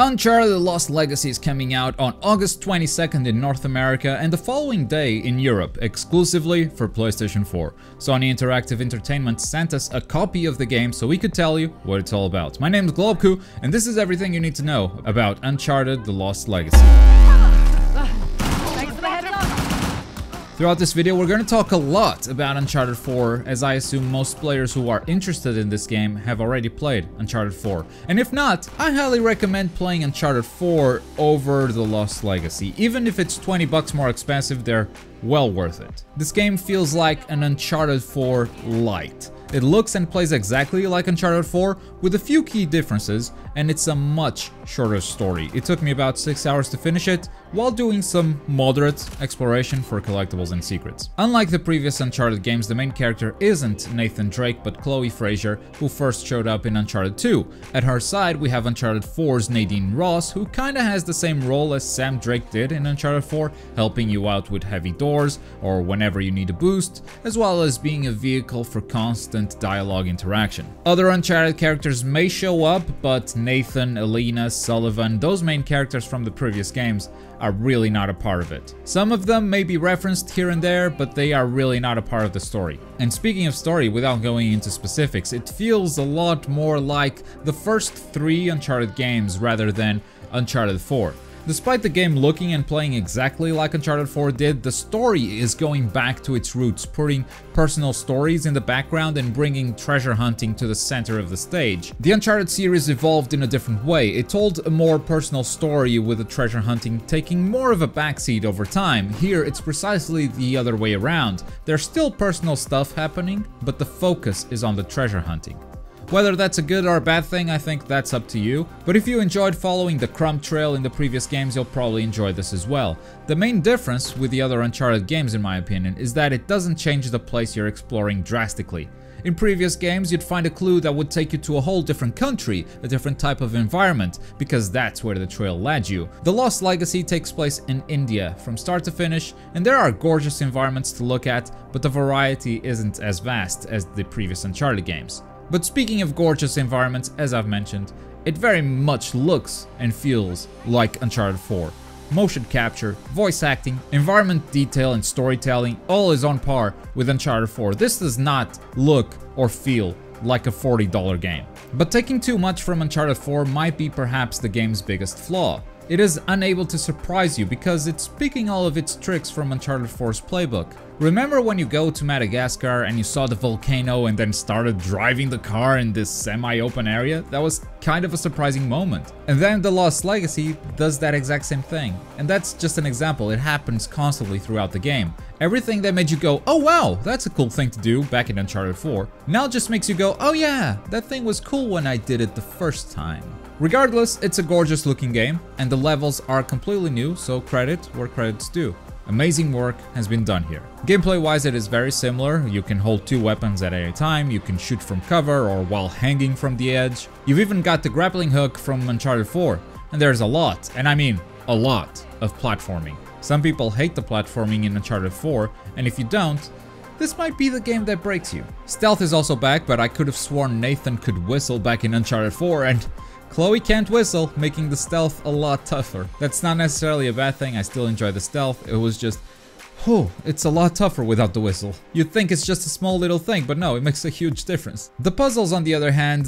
Uncharted: The Lost Legacy is coming out on August 22nd in North America and the following day in Europe, exclusively for PlayStation 4. Sony Interactive Entertainment sent us a copy of the game so we could tell you what it's all about. My name is Globku, and this is everything you need to know about Uncharted: The Lost Legacy. Throughout this video, we're going to talk a lot about Uncharted 4, as I assume most players who are interested in this game have already played Uncharted 4. And if not, I highly recommend playing Uncharted 4 over The Lost Legacy. Even if it's 20 bucks more expensive, they're well worth it. This game feels like an Uncharted 4 light. It looks and plays exactly like Uncharted 4 with a few key differences, and it's a much shorter story. It took me about 6 hours to finish it, while doing some moderate exploration for collectibles and secrets. Unlike the previous Uncharted games, the main character isn't Nathan Drake but Chloe Fraser, who first showed up in Uncharted 2. At her side, we have Uncharted 4's Nadine Ross, who kinda has the same role as Sam Drake did in Uncharted 4, helping you out with heavy doors or whenever you need a boost, as well as being a vehicle for constant dialogue interaction. Other Uncharted characters may show up, but Nathan, Elena, Sullivan, those main characters from the previous games, are really not a part of it. Some of them may be referenced here and there, but they are really not a part of the story. And speaking of story, without going into specifics, it feels a lot more like the first 3 Uncharted games rather than Uncharted 4. Despite the game looking and playing exactly like Uncharted 4 did, the story is going back to its roots, putting personal stories in the background and bringing treasure hunting to the center of the stage. The Uncharted series evolved in a different way. It told a more personal story, with the treasure hunting taking more of a backseat over time. Here, it's precisely the other way around. There's still personal stuff happening, but the focus is on the treasure hunting. Whether that's a good or a bad thing, I think that's up to you. But if you enjoyed following the crumb trail in the previous games, you'll probably enjoy this as well. The main difference with the other Uncharted games, in my opinion, is that it doesn't change the place you're exploring drastically. In previous games, you'd find a clue that would take you to a whole different country, a different type of environment, because that's where the trail led you. The Lost Legacy takes place in India from start to finish, and there are gorgeous environments to look at, but the variety isn't as vast as the previous Uncharted games. But speaking of gorgeous environments, as I've mentioned, it very much looks and feels like Uncharted 4. Motion capture, voice acting, environment detail and storytelling all is on par with Uncharted 4. This does not look or feel like a $40 game. But taking too much from Uncharted 4 might be perhaps the game's biggest flaw. It is unable to surprise you because it's picking all of its tricks from Uncharted 4's playbook. Remember when you go to Madagascar and you saw the volcano and then started driving the car in this semi-open area? That was kind of a surprising moment. And then The Lost Legacy does that exact same thing. And that's just an example. It happens constantly throughout the game. Everything that made you go, oh wow, that's a cool thing to do back in Uncharted 4, now just makes you go, oh yeah, that thing was cool when I did it the first time. Regardless, it's a gorgeous looking game, and the levels are completely new, so credit where credit's due. Amazing work has been done here. Gameplay wise, it is very similar. You can hold 2 weapons at any time, you can shoot from cover or while hanging from the edge. You've even got the grappling hook from Uncharted 4, and there's a lot, and I mean a lot, of platforming. Some people hate the platforming in Uncharted 4, and if you don't, this might be the game that breaks you. Stealth is also back, but I could have sworn Nathan could whistle back in Uncharted 4, and Chloe can't whistle, making the stealth a lot tougher. That's not necessarily a bad thing, I still enjoy the stealth, it was just, whew, it's a lot tougher without the whistle. You'd think it's just a small little thing, but no, it makes a huge difference. The puzzles, on the other hand,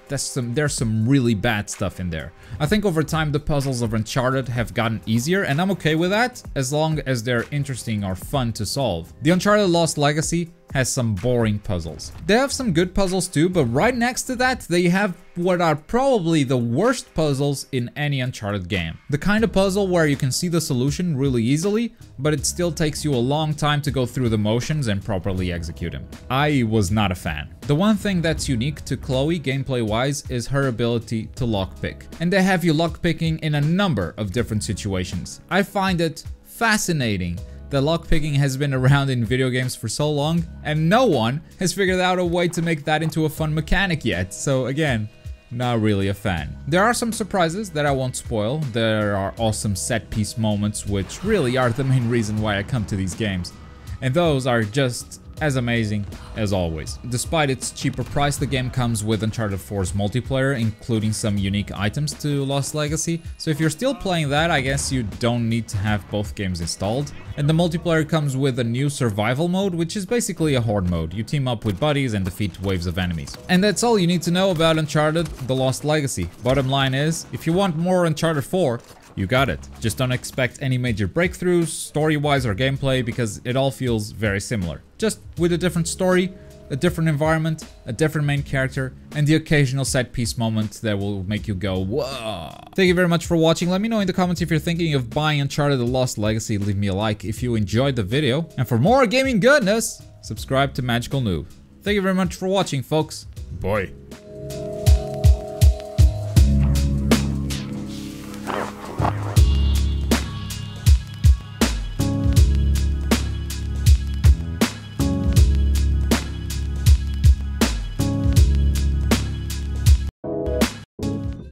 there's some really bad stuff in there. I think over time the puzzles of Uncharted have gotten easier, and I'm okay with that, as long as they're interesting or fun to solve. The Uncharted Lost Legacy has some boring puzzles. They have some good puzzles too, but right next to that, they have what are probably the worst puzzles in any Uncharted game. The kind of puzzle where you can see the solution really easily, but it still takes you a long time to go through the motions and properly execute them. I was not a fan. The one thing that's unique to Chloe gameplay-wise is her ability to lockpick. And they have you lockpicking in a number of different situations. I find it fascinating that lockpicking has been around in video games for so long, and no one has figured out a way to make that into a fun mechanic yet. So again, not really a fan. There are some surprises that I won't spoil. There are awesome set piece moments which really are the main reason why I come to these games. And those are just as amazing as always. Despite its cheaper price, the game comes with Uncharted 4's multiplayer, including some unique items to Lost Legacy, so if you're still playing that, I guess you don't need to have both games installed. And the multiplayer comes with a new survival mode, which is basically a horde mode. You team up with buddies and defeat waves of enemies. And that's all you need to know about Uncharted: The Lost Legacy. Bottom line is, if you want more Uncharted 4, you got it. Just don't expect any major breakthroughs, story-wise or gameplay, because it all feels very similar. Just with a different story, a different environment, a different main character, and the occasional set-piece moment that will make you go, whoa. Thank you very much for watching. Let me know in the comments if you're thinking of buying Uncharted: The Lost Legacy. Leave me a like if you enjoyed the video. And for more gaming goodness, subscribe to Magical Noob. Thank you very much for watching, folks. Bye.